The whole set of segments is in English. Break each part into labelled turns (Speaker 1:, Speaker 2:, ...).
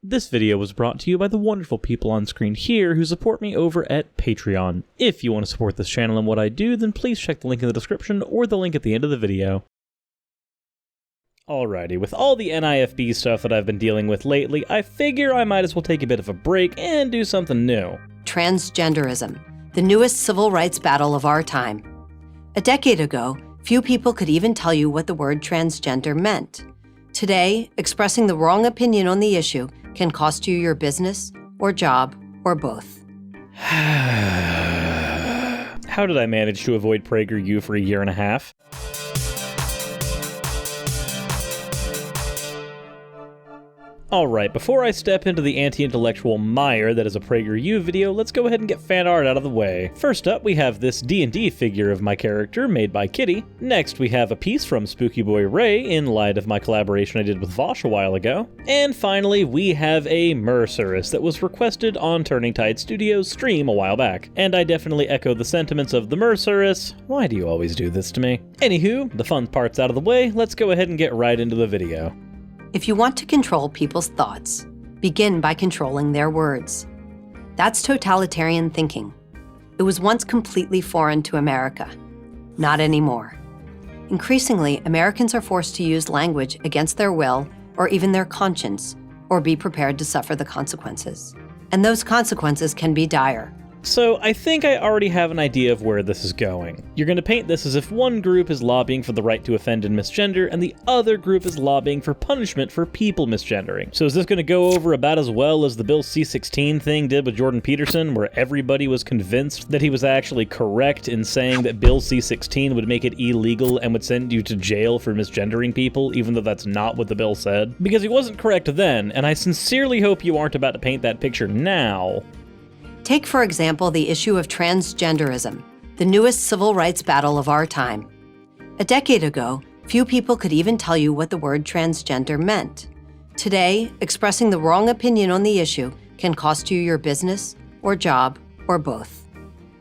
Speaker 1: This video was brought to you by the wonderful people on screen here who support me over at Patreon. If you want to support this channel and what I do, then please check the link in the description or the link at the end of the video. Alrighty, with all the NIFB stuff that I've been dealing with lately, I figure I might as well take a bit of a break and do something new.
Speaker 2: Transgenderism, the newest civil rights battle of our time. A decade ago, few people could even tell you what the word transgender meant. Today, expressing the wrong opinion on the issue can cost you your business, or job, or both.
Speaker 1: How did I manage to avoid Prager U for a year and a half? Alright, before I step into the anti-intellectual mire that is a Prager U video, let's go ahead and get fan art out of the way. First up, we have this D&D figure of my character, made by Kitty. Next, we have a piece from Spooky Boy Ray, in light of my collaboration I did with Vosh a while ago. And finally, we have a Suris that was requested on Turning Tide Studios' stream a while back. And I definitely echo the sentiments of the Suris. Why do you always do this to me? Anywho, the fun part's out of the way, let's go ahead and get right into the video.
Speaker 2: If you want to control people's thoughts, begin by controlling their words. That's totalitarian thinking. It was once completely foreign to America. Not anymore. Increasingly, Americans are forced to use language against their will or even their conscience, or be prepared to suffer the consequences. And those consequences can be dire.
Speaker 1: So, I think I already have an idea of where this is going. You're going to paint this as if one group is lobbying for the right to offend and misgender, and the other group is lobbying for punishment for people misgendering. So is this going to go over about as well as the Bill C-16 thing did with Jordan Peterson, where everybody was convinced that he was actually correct in saying that Bill C-16 would make it illegal and would send you to jail for misgendering people, even though that's not what the bill said? Because he wasn't correct then, and I sincerely hope you aren't about to paint that picture now.
Speaker 2: Take, for example, the issue of transgenderism, the newest civil rights battle of our time. A decade ago, few people could even tell you what the word transgender meant. Today, expressing the wrong opinion on the issue can cost you your business, or job, or both.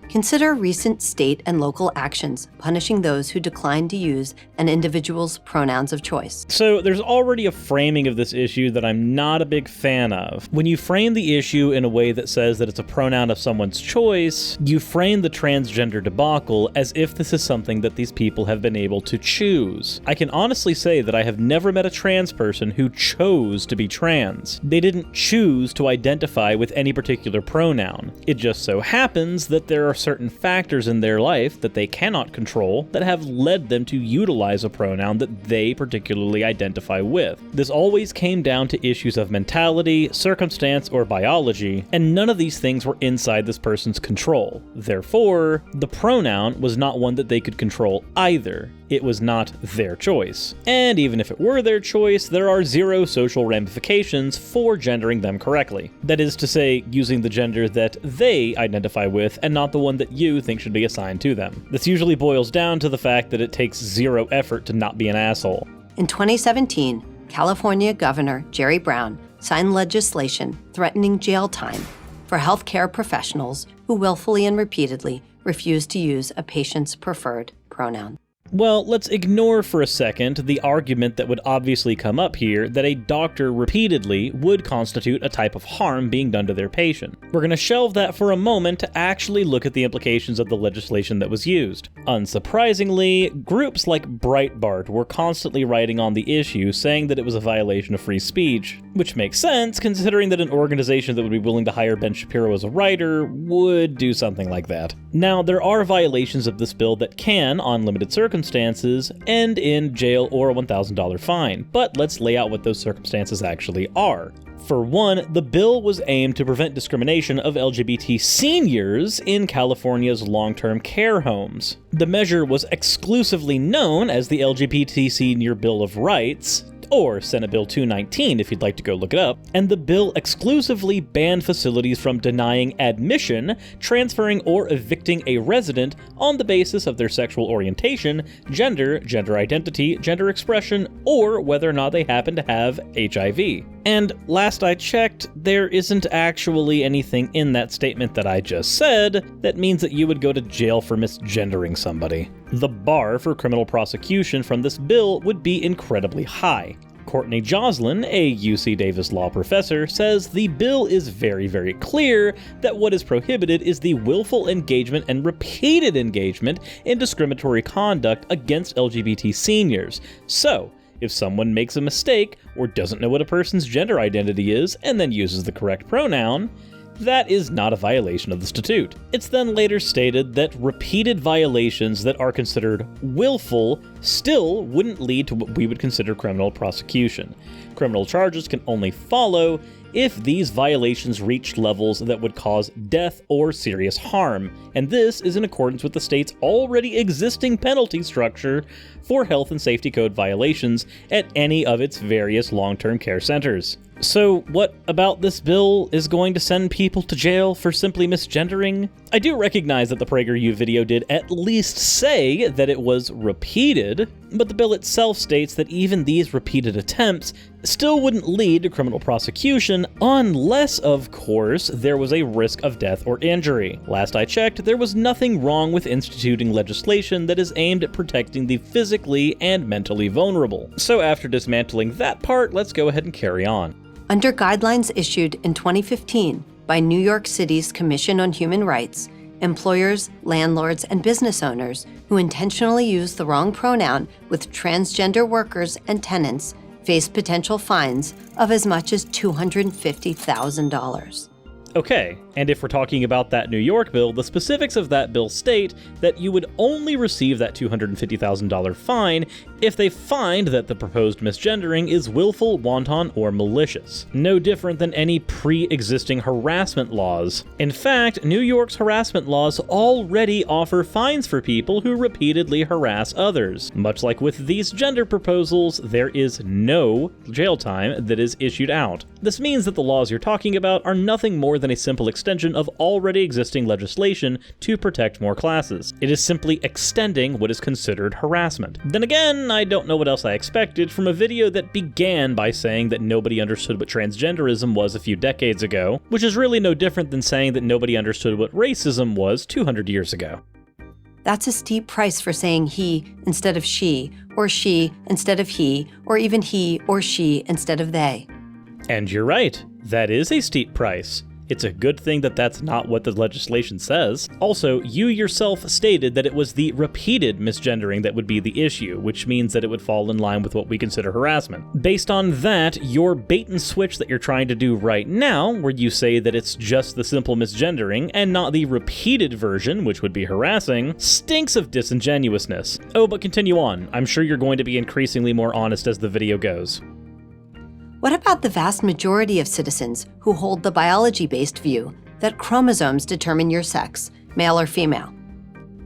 Speaker 2: Consider recent state and local actions punishing those who decline to use an individual's pronouns of choice.
Speaker 1: So there's already a framing of this issue that I'm not a big fan of. When you frame the issue in a way that says that it's a pronoun of someone's choice, you frame the transgender debacle as if this is something that these people have been able to choose. I can honestly say that I have never met a trans person who chose to be trans. They didn't choose to identify with any particular pronoun. It just so happens that there are certain factors in their life that they cannot control that have led them to utilize a pronoun that they particularly identify with. This always came down to issues of mentality, circumstance, or biology, and none of these things were inside this person's control. Therefore, the pronoun was not one that they could control either. It was not their choice. And even if it were their choice, there are zero social ramifications for gendering them correctly. That is to say, using the gender that they identify with and not the one that you think should be assigned to them. This usually boils down to the fact that it takes zero effort to not be an asshole.
Speaker 2: In 2017, California Governor Jerry Brown signed legislation threatening jail time for healthcare professionals who willfully and repeatedly refuse to use a patient's preferred pronoun.
Speaker 1: Well, let's ignore for a second the argument that would obviously come up here that a doctor repeatedly would constitute a type of harm being done to their patient. We're going to shelve that for a moment to actually look at the implications of the legislation that was used. Unsurprisingly, groups like Breitbart were constantly writing on the issue saying that it was a violation of free speech, which makes sense considering that an organization that would be willing to hire Ben Shapiro as a writer would do something like that. Now, there are violations of this bill that can, on limited circumstances, end in jail or a $1,000 fine, but let's lay out what those circumstances actually are. For one, the bill was aimed to prevent discrimination of LGBT seniors in California's long-term care homes. The measure was exclusively known as the LGBT Senior Bill of Rights, or Senate Bill 219 if you'd like to go look it up, and the bill exclusively banned facilities from denying admission, transferring, or evicting a resident on the basis of their sexual orientation, gender, gender identity, gender expression, or whether or not they happen to have HIV. And last I checked, there isn't actually anything in that statement that I just said that means that you would go to jail for misgendering somebody. The bar for criminal prosecution from this bill would be incredibly high. Courtney Joslin, a UC Davis law professor, says the bill is very, very clear that what is prohibited is the willful engagement and repeated engagement in discriminatory conduct against LGBT seniors. So, if someone makes a mistake or doesn't know what a person's gender identity is and then uses the correct pronoun, that is not a violation of the statute. It's then later stated that repeated violations that are considered willful still wouldn't lead to what we would consider criminal prosecution. Criminal charges can only follow if these violations reached levels that would cause death or serious harm, and this is in accordance with the state's already existing penalty structure for health and safety code violations at any of its various long-term care centers. So what about this bill is going to send people to jail for simply misgendering? I do recognize that the Prager U video did at least say that it was repeated, but the bill itself states that even these repeated attempts still wouldn't lead to criminal prosecution unless, of course, there was a risk of death or injury. Last I checked, there was nothing wrong with instituting legislation that is aimed at protecting the physically and mentally vulnerable. So after dismantling that part, let's go ahead and carry on.
Speaker 2: Under guidelines issued in 2015 by New York City's Commission on Human Rights, employers, landlords, and business owners who intentionally use the wrong pronoun with transgender workers and tenants face potential fines of as much as $250,000.
Speaker 1: Okay, and if we're talking about that New York bill, the specifics of that bill state that you would only receive that $250,000 fine if they find that the proposed misgendering is willful, wanton, or malicious. No different than any pre-existing harassment laws. In fact, New York's harassment laws already offer fines for people who repeatedly harass others. Much like with these gender proposals, there is no jail time that is issued out. This means that the laws you're talking about are nothing more than a simple extension of already existing legislation to protect more classes. It is simply extending what is considered harassment. Then again, I don't know what else I expected from a video that began by saying that nobody understood what transgenderism was a few decades ago, which is really no different than saying that nobody understood what racism was 200 years ago.
Speaker 2: That's a steep price for saying he instead of she instead of he, or even he or she instead of they.
Speaker 1: And you're right, that is a steep price. It's a good thing that that's not what the legislation says. Also, you yourself stated that it was the repeated misgendering that would be the issue, which means that it would fall in line with what we consider harassment. Based on that, your bait and switch that you're trying to do right now, where you say that it's just the simple misgendering and not the repeated version, which would be harassing, stinks of disingenuousness. Oh, but continue on. I'm sure you're going to be increasingly more honest as the video goes.
Speaker 2: What about the vast majority of citizens who hold the biology-based view that chromosomes determine your sex, male or female?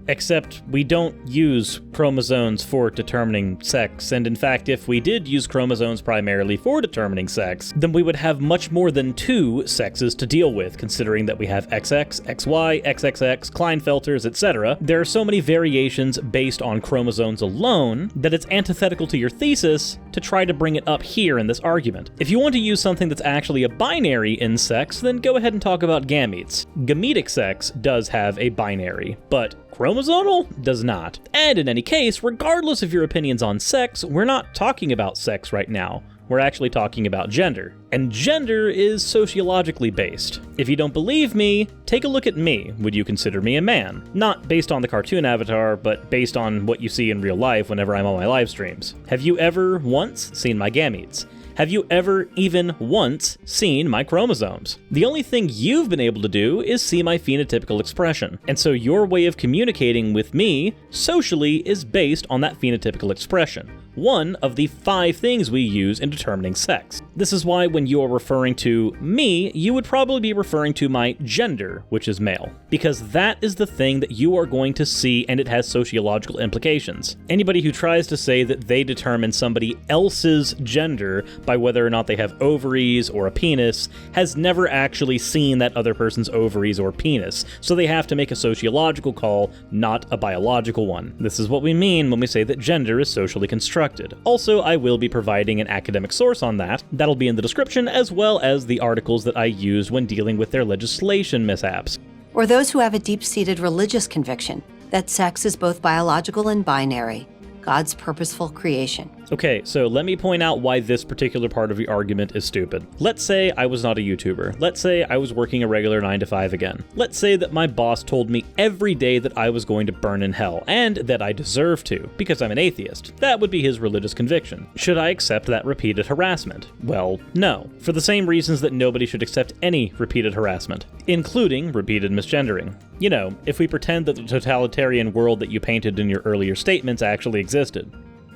Speaker 1: Except we don't use chromosomes for determining sex, and in fact, if we did use chromosomes primarily for determining sex, then we would have much more than two sexes to deal with, considering that we have XX, XY, XXX, Klinefelters, etc. There are so many variations based on chromosomes alone that it's antithetical to your thesis to try to bring it up here in this argument. If you want to use something that's actually a binary in sex, then go ahead and talk about gametes. Gametic sex does have a binary, but chromosomal does not. And in any case, regardless of your opinions on sex, we're not talking about sex right now. We're actually talking about gender. And gender is sociologically based. If you don't believe me, take a look at me. Would you consider me a man? Not based on the cartoon avatar, but based on what you see in real life whenever I'm on my live streams. Have you ever once seen my gametes? Have you ever even once seen my chromosomes? The only thing you've been able to do is see my phenotypical expression. And so your way of communicating with me socially is based on that phenotypical expression. One of the 5 things we use in determining sex. This is why when you are referring to me, you would probably be referring to my gender, which is male, because that is the thing that you are going to see and it has sociological implications. Anybody who tries to say that they determine somebody else's gender by whether or not they have ovaries or a penis has never actually seen that other person's ovaries or penis, so they have to make a sociological call, not a biological one. This is what we mean when we say that gender is socially constructed. Also, I will be providing an academic source on that. That'll be in the description, as well as the articles that I used when dealing with their legislation mishaps.
Speaker 2: Or those who have a deep-seated religious conviction that sex is both biological and binary, God's purposeful creation.
Speaker 1: Okay, so let me point out why this particular part of the argument is stupid. Let's say I was not a YouTuber. Let's say I was working a regular 9 to 5 again. Let's say that my boss told me every day that I was going to burn in hell, and that I deserve to, because I'm an atheist. That would be his religious conviction. Should I accept that repeated harassment? Well, no. For the same reasons that nobody should accept any repeated harassment, including repeated misgendering. You know, if we pretend that the totalitarian world that you painted in your earlier statements actually existed.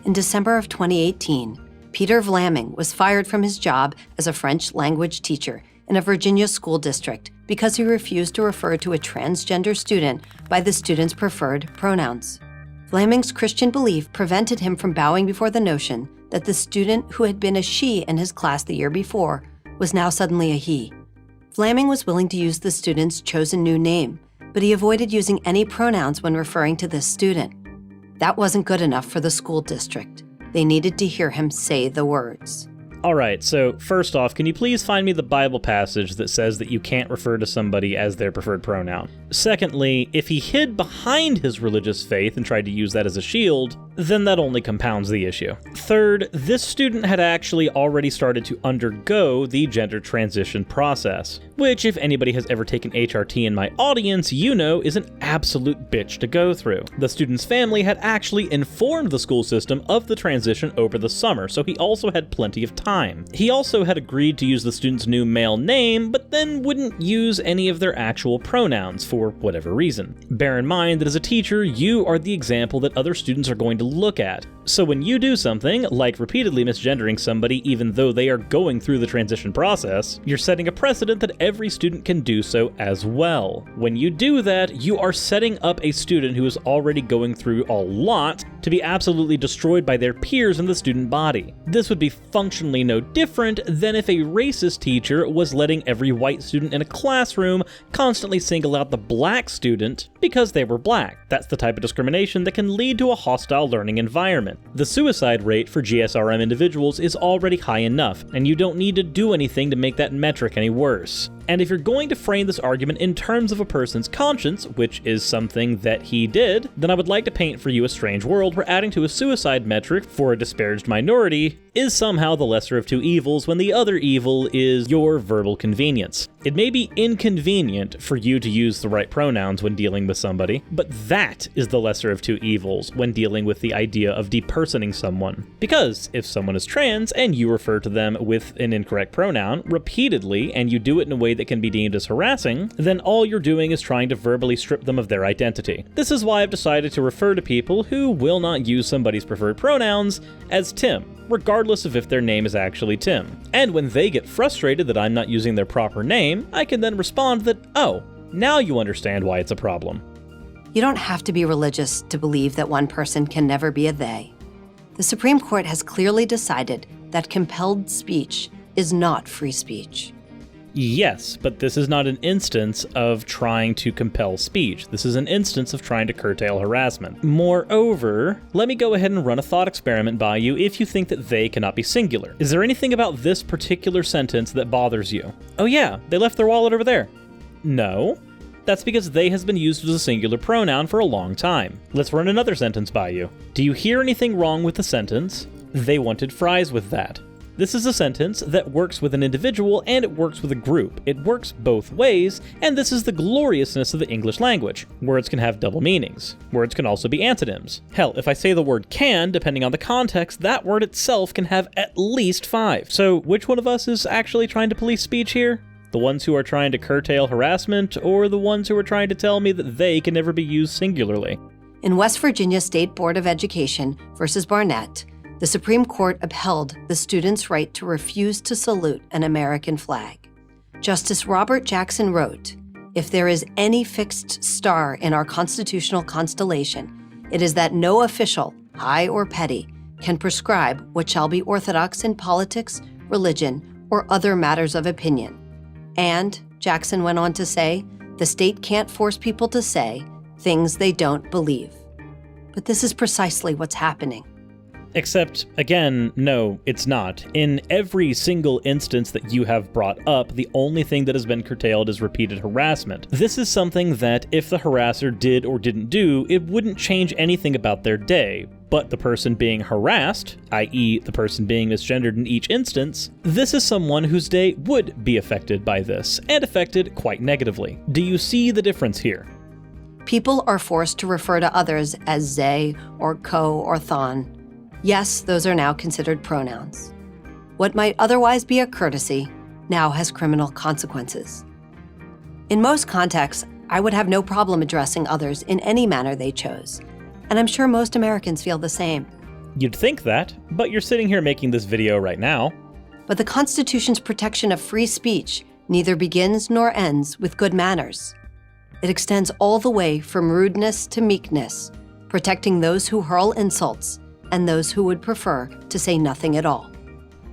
Speaker 2: In December of 2018, Peter Vlaming was fired from his job as a French language teacher in a Virginia school district because he refused to refer to a transgender student by the student's preferred pronouns. Vlaming's Christian belief prevented him from bowing before the notion that the student who had been a she in his class the year before was now suddenly a he. Vlaming was willing to use the student's chosen new name, but he avoided using any pronouns when referring to this student. That wasn't good enough for the school district. They needed to hear him say the words.
Speaker 1: Alright, so first off, can you please find me the Bible passage that says that you can't refer to somebody as their preferred pronoun? Secondly, if he hid behind his religious faith and tried to use that as a shield, then that only compounds the issue. Third, this student had actually already started to undergo the gender transition process, which, if anybody has ever taken HRT in my audience, you know is an absolute bitch to go through. The student's family had actually informed the school system of the transition over the summer, so he also had plenty of time. He also had agreed to use the student's new male name, but then wouldn't use any of their actual pronouns for whatever reason. Bear in mind that as a teacher, you are the example that other students are going to look at. So when you do something, like repeatedly misgendering somebody even though they are going through the transition process, you're setting a precedent that every student can do so as well. When you do that, you are setting up a student who is already going through a lot to be absolutely destroyed by their peers in the student body. This would be functionally no different than if a racist teacher was letting every white student in a classroom constantly single out the black student because they were black. That's the type of discrimination that can lead to a hostile learning environment. The suicide rate for GSRM individuals is already high enough, and you don't need to do anything to make that metric any worse. And if you're going to frame this argument in terms of a person's conscience, which is something that he did, then I would like to paint for you a strange world where adding to a suicide metric for a disparaged minority is somehow the lesser of two evils when the other evil is your verbal convenience. It may be inconvenient for you to use the right pronouns when dealing with somebody, but that is the lesser of two evils when dealing with the idea of depersoning someone. Because if someone is trans and you refer to them with an incorrect pronoun repeatedly and you do it in a way that can be deemed as harassing, then all you're doing is trying to verbally strip them of their identity. This is why I've decided to refer to people who will not use somebody's preferred pronouns as Tim, regardless of if their name is actually Tim. And when they get frustrated that I'm not using their proper name, I can then respond that, oh, now you understand why it's a problem.
Speaker 2: You don't have to be religious to believe that one person can never be a they. The Supreme Court has clearly decided that compelled speech is not free speech.
Speaker 1: Yes, but this is not an instance of trying to compel speech. This is an instance of trying to curtail harassment. Moreover, let me go ahead and run a thought experiment by you if you think that they cannot be singular. Is there anything about this particular sentence that bothers you? Oh yeah, they left their wallet over there. No. That's because they has been used as a singular pronoun for a long time. Let's run another sentence by you. Do you hear anything wrong with the sentence? They wanted fries with that. This is a sentence that works with an individual and it works with a group. It works both ways, and this is the gloriousness of the English language. Words can have double meanings. Words can also be antonyms. Hell, if I say the word can, depending on the context, that word itself can have at least 5. So which one of us is actually trying to police speech here? The ones who are trying to curtail harassment, or the ones who are trying to tell me that they can never be used singularly?
Speaker 2: In West Virginia State Board of Education versus Barnett, the Supreme Court upheld the student's right to refuse to salute an American flag. Justice Robert Jackson wrote, "If there is any fixed star in our constitutional constellation, it is that no official, high or petty, can prescribe what shall be orthodox in politics, religion, or other matters of opinion." And, Jackson went on to say, the state can't force people to say things they don't believe. But this is precisely what's happening.
Speaker 1: Except, again, no, it's not. In every single instance that you have brought up, the only thing that has been curtailed is repeated harassment. This is something that if the harasser did or didn't do, it wouldn't change anything about their day. but the person being harassed, i.e. the person being misgendered in each instance, this is someone whose day would be affected by this, and affected quite negatively. Do you see the difference here?
Speaker 2: People are forced to refer to others as they or co or thon. Yes, those are now considered pronouns. What might otherwise be a courtesy now has criminal consequences. In most contexts, I would have no problem addressing others in any manner they chose, and I'm sure most Americans feel the same.
Speaker 1: You'd think that, but you're sitting here making this video right now.
Speaker 2: But the Constitution's protection of free speech neither begins nor ends with good manners. It extends all the way from rudeness to meekness, protecting those who hurl insults and those who would prefer to say nothing at all.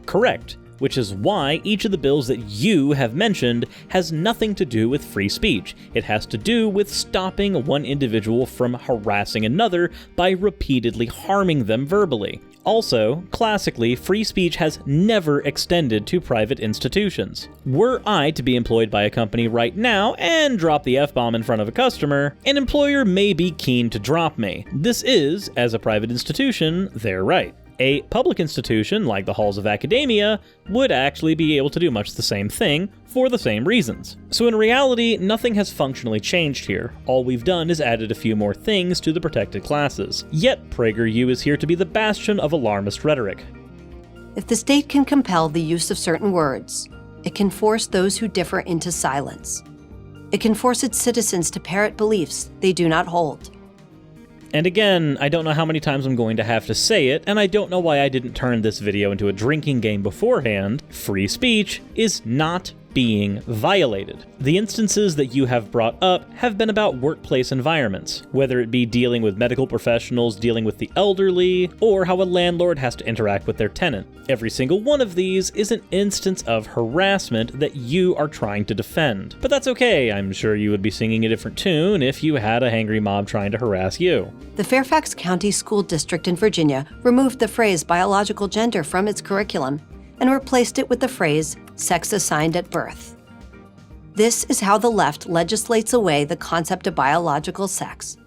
Speaker 1: Correct, which is why each of the bills that you have mentioned has nothing to do with free speech. It has to do with stopping one individual from harassing another by repeatedly harming them verbally. Also, classically, free speech has never extended to private institutions. Were I to be employed by a company right now and drop the F-bomb in front of a customer, an employer may be keen to drop me. This is, as a private institution, their right. A public institution, like the halls of academia, would actually be able to do much the same thing for the same reasons. So in reality, nothing has functionally changed here. All we've done is added a few more things to the protected classes. Yet Prager U is here to be the bastion of alarmist rhetoric.
Speaker 2: If the state can compel the use of certain words, it can force those who differ into silence. It can force its citizens to parrot beliefs they do not hold.
Speaker 1: And again, I don't know how many times I'm going to have to say it, and I don't know why I didn't turn this video into a drinking game beforehand. Free speech is not being violated. The instances that you have brought up have been about workplace environments, whether it be dealing with medical professionals, dealing with the elderly, or how a landlord has to interact with their tenant. Every single one of these is an instance of harassment that you are trying to defend. But that's okay, I'm sure you would be singing a different tune if you had a hangry mob trying to harass you.
Speaker 2: The Fairfax County School District in Virginia removed the phrase biological gender from its curriculum and replaced it with the phrase sex assigned at birth. This is how the left legislates away the concept of biological sex.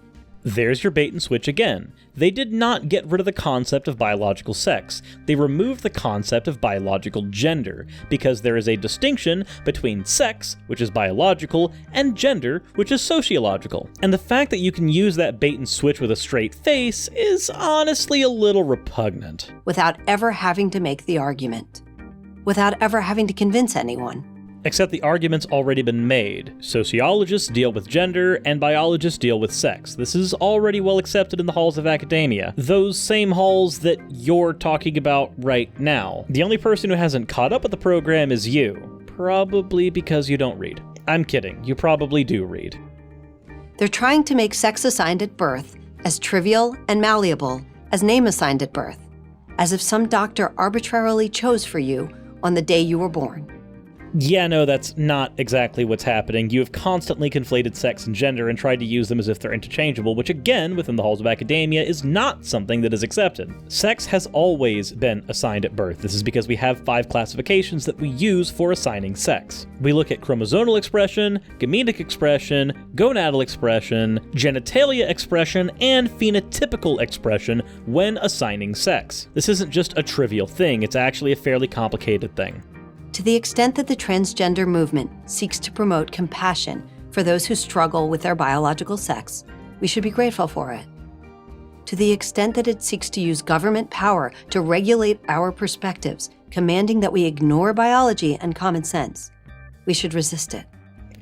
Speaker 1: There's your bait and switch again. They did not get rid of the concept of biological sex. They removed the concept of biological gender, because there is a distinction between sex, which is biological, and gender, which is sociological. And the fact that you can use that bait and switch with a straight face is honestly a little repugnant.
Speaker 2: Without ever having to make the argument. Without ever having to convince anyone.
Speaker 1: Except the argument's already been made. Sociologists deal with gender, and biologists deal with sex. This is already well accepted in the halls of academia. Those same halls that you're talking about right now. The only person who hasn't caught up with the program is you. Probably because you don't read. I'm kidding, you probably do read.
Speaker 2: They're trying to make sex assigned at birth as trivial and malleable as name assigned at birth, as if some doctor arbitrarily chose for you on the day you were born.
Speaker 1: Yeah, no, that's not exactly what's happening. You have constantly conflated sex and gender and tried to use them as if they're interchangeable, which again, within the halls of academia, is not something that is accepted. Sex has always been assigned at birth. This is because we have 5 classifications that we use for assigning sex. We look at chromosomal expression, gametic expression, gonadal expression, genitalia expression, and phenotypical expression when assigning sex. This isn't just a trivial thing, it's actually a fairly complicated thing.
Speaker 2: To the extent that the transgender movement seeks to promote compassion for those who struggle with their biological sex, we should be grateful for it. To the extent that it seeks to use government power to regulate our perspectives, commanding that we ignore biology and common sense, we should resist it.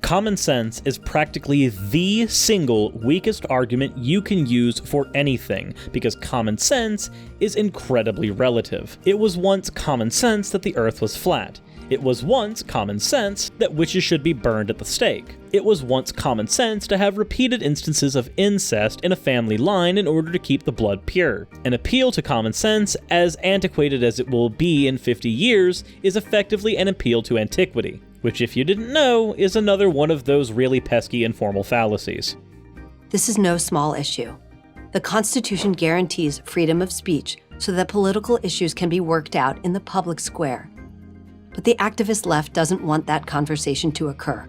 Speaker 1: Common sense is practically the single weakest argument you can use for anything, because common sense is incredibly relative. It was once common sense that the Earth was flat. It was once common sense that witches should be burned at the stake. It was once common sense to have repeated instances of incest in a family line in order to keep the blood pure. An appeal to common sense, as antiquated as it will be in 50 years, is effectively an appeal to antiquity, which, if you didn't know, is another one of those really pesky informal fallacies.
Speaker 2: This is no small issue. The Constitution guarantees freedom of speech so that political issues can be worked out in the public square. But the activist left doesn't want that conversation to occur.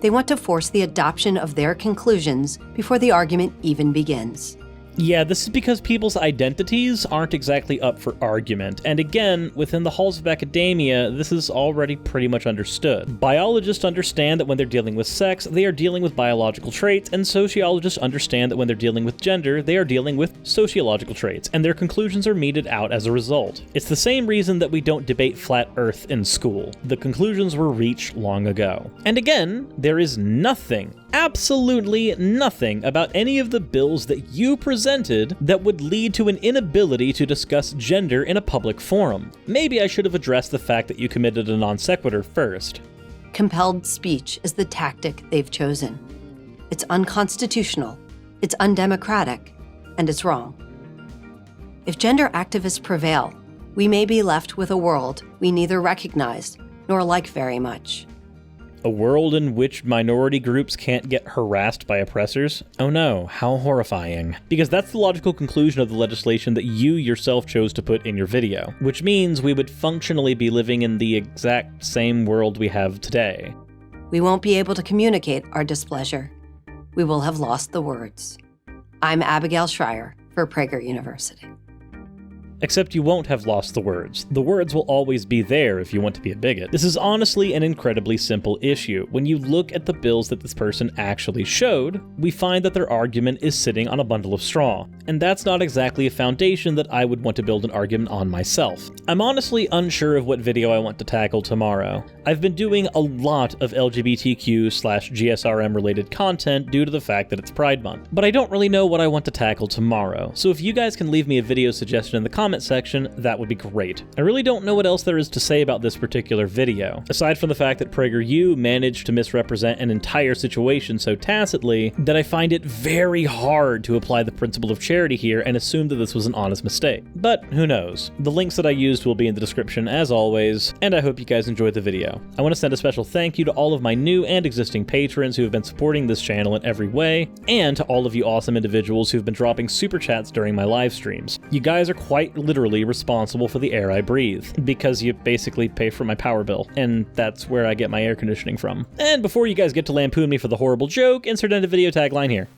Speaker 2: They want to force the adoption of their conclusions before the argument even begins.
Speaker 1: Yeah, this is because people's identities aren't exactly up for argument, and again, within the halls of academia, this is already pretty much understood. Biologists understand that when they're dealing with sex, they are dealing with biological traits, and sociologists understand that when they're dealing with gender, they are dealing with sociological traits, and their conclusions are meted out as a result. It's the same reason that we don't debate flat Earth in school. The conclusions were reached long ago. And again, there is nothing, absolutely nothing about any of the bills that you presented that would lead to an inability to discuss gender in a public forum. Maybe I should have addressed the fact that you committed a non sequitur first.
Speaker 2: Compelled speech is the tactic they've chosen. It's unconstitutional, it's undemocratic, and it's wrong. If gender activists prevail, we may be left with a world we neither recognize nor like very much.
Speaker 1: A world in which minority groups can't get harassed by oppressors? Oh no, how horrifying. Because that's the logical conclusion of the legislation that you yourself chose to put in your video, which means we would functionally be living in the exact same world we have today.
Speaker 2: We won't be able to communicate our displeasure. We will have lost the words. I'm Abigail Schreier for Prager University.
Speaker 1: Except you won't have lost the words. The words will always be there if you want to be a bigot. This is honestly an incredibly simple issue. When you look at the bills that this person actually showed, we find that their argument is sitting on a bundle of straw. And that's not exactly a foundation that I would want to build an argument on myself. I'm honestly unsure of what video I want to tackle tomorrow. I've been doing a lot of LGBTQ/GSRM related content due to the fact that it's Pride Month, but I don't really know what I want to tackle tomorrow. So if you guys can leave me a video suggestion in the comments section, that would be great. I really don't know what else there is to say about this particular video, aside from the fact that Prager U managed to misrepresent an entire situation so tacitly that I find it very hard to apply the principle of charity here and assume that this was an honest mistake. But who knows? The links that I used will be in the description as always, and I hope you guys enjoyed the video. I want to send a special thank you to all of my new and existing patrons who have been supporting this channel in every way, and to all of you awesome individuals who've been dropping super chats during my live streams. You guys are quite literally responsible for the air I breathe, because you basically pay for my power bill, and that's where I get my air conditioning from. And before you guys get to lampoon me for the horrible joke, insert in a video tagline here.